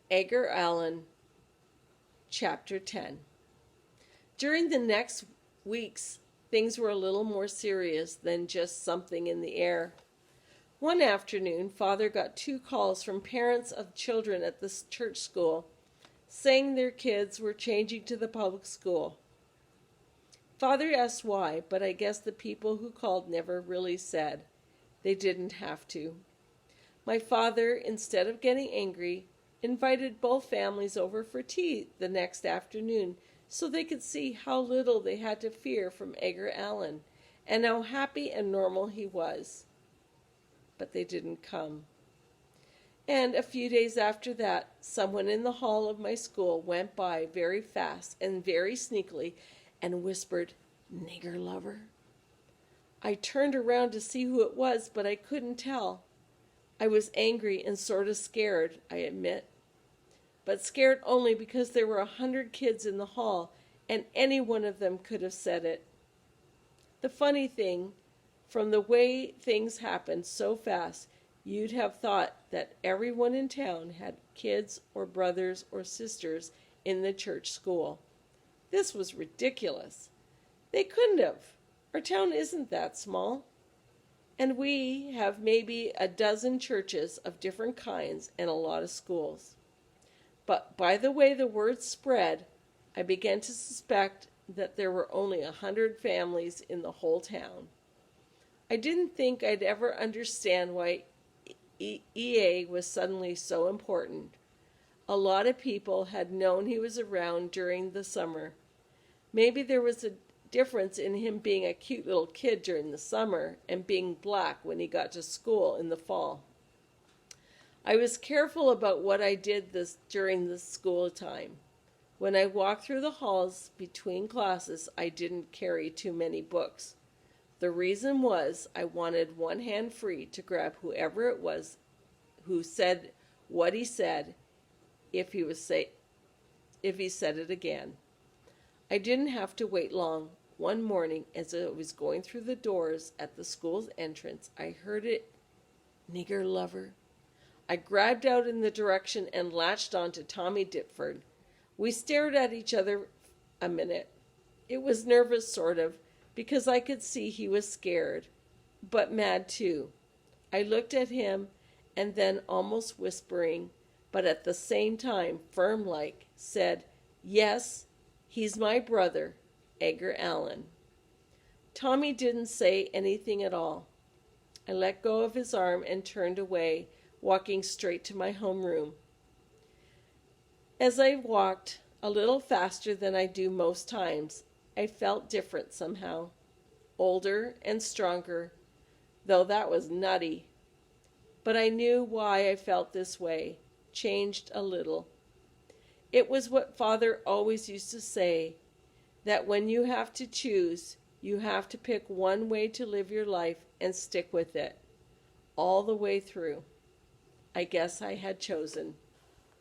Edgar Allan, Chapter 10. During the next weeks, things were a little more serious than just something in the air. One afternoon, Father got 2 calls from parents of children at the church school saying their kids were changing to the public school. Father asked why, but I guess the people who called never really said. They didn't have to. My father, instead of getting angry, invited both families over for tea the next afternoon so they could see how little they had to fear from Edgar Allan and how happy and normal he was. But they didn't come. And a few days after that, someone in the hall of my school went by very fast and very sneakily and whispered, "Nigger lover." I turned around to see who it was, but I couldn't tell. I was angry and sort of scared, I admit. But scared only because there were 100 kids in the hall, and any one of them could have said it. The funny thing, from the way things happened so fast, you'd have thought that everyone in town had kids or brothers or sisters in the church school. This was ridiculous. They couldn't have. Our town isn't that small. And we have maybe a dozen churches of different kinds and a lot of schools. But by the way the word spread, I began to suspect that there were only 100 families in the whole town. I didn't think I'd ever understand why EA was suddenly so important. A lot of people had known he was around during the summer. Maybe there was a difference in him being a cute little kid during the summer and being black when he got to school in the fall. I was careful about what I did during the school time. When I walked through the halls between classes, I didn't carry too many books. The reason was I wanted one hand free to grab whoever it was who said what he said if he said it again. I didn't have to wait long. One morning, as I was going through the doors at the school's entrance, I heard it, "Nigger lover." I grabbed out in the direction and latched on to Tommy Ditford. We stared at each other a minute. It was nervous, sort of, because I could see he was scared, but mad too. I looked at him and then, almost whispering, but at the same time firm-like, said, "Yes, he's my brother, Edgar Allan." Tommy didn't say anything at all. I let go of his arm and turned away, walking straight to my homeroom. As I walked, a little faster than I do most times, I felt different somehow. Older and stronger, though that was nutty. But I knew why I felt this way, changed a little. It was what Father always used to say, that when you have to choose, you have to pick one way to live your life and stick with it, all the way through. I guess I had chosen.